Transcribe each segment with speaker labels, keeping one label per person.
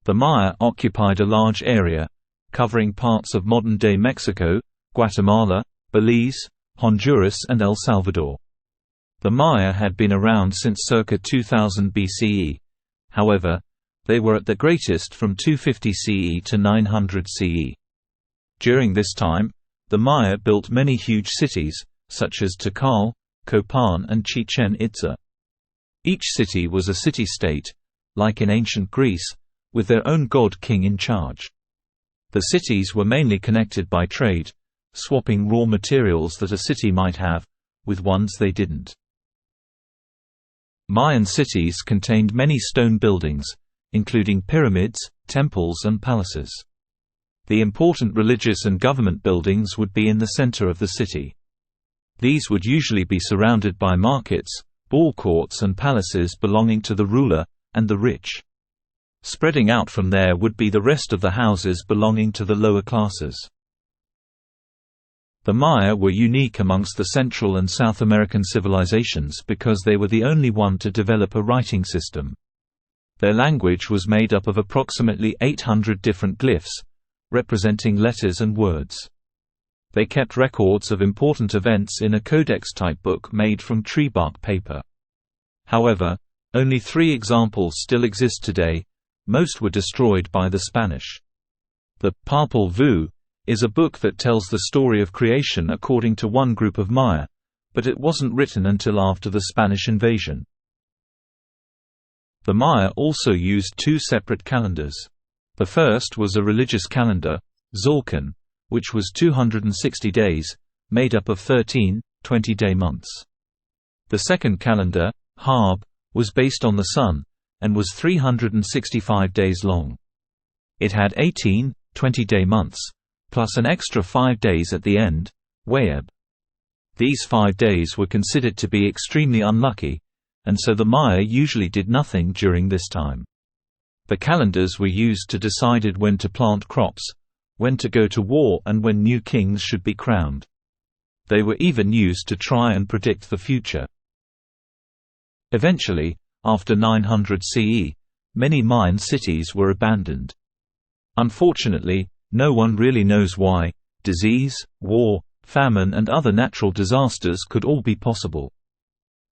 Speaker 1: The Maya occupied a large area, covering parts of modern-day Mexico, Guatemala, Belize, Honduras and El Salvador. The Maya had been around since circa 2000 BCE. However, they were at their greatest from 250 CE to 900 CE. During this time, the Maya built many huge cities, such as Tikal, Copan and Chichen Itza. Each city was a city-state, like in ancient Greece, with their own god-king in charge. The cities were mainly connected by trade, swapping raw materials that a city might have, with ones they didn't. Mayan cities contained many stone buildings, including pyramids, temples and palaces. The important religious and government buildings would be in the center of the city. These would usually be surrounded by markets, ball courts and palaces belonging to the ruler and the rich. Spreading out from there would be the rest of the houses belonging to the lower classes. The Maya were unique amongst the Central and South American civilizations because they were the only one to develop a writing system. Their language was made up of approximately 800 different glyphs, representing letters and words. They kept records of important events in a codex-type book made from tree bark paper. However, only 3 examples still exist today. Most were destroyed by the Spanish. The Popol Vuh is a book that tells the story of creation according to one group of Maya, but it wasn't written until after the Spanish invasion. The Maya also used 2 separate calendars. The first was a religious calendar, Xolcan, which was 260 days, made up of 13, 20-day months. The second calendar, Haab, was based on the sun, and was 365 days long. It had 18, 20-day months, plus an extra 5 days at the end, Wayeb. These 5 days were considered to be extremely unlucky, and so the Maya usually did nothing during this time. The calendars were used to decide when to plant crops, when to go to war and when new kings should be crowned. They were even used to try and predict the future. Eventually, after 900 CE, many Mayan cities were abandoned. Unfortunately, no one really knows why. Disease, war, famine and other natural disasters could all be possible.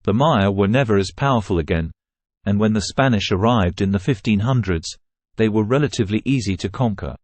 Speaker 1: The Maya were never as powerful again, and when the Spanish arrived in the 1500s, they were relatively easy to conquer.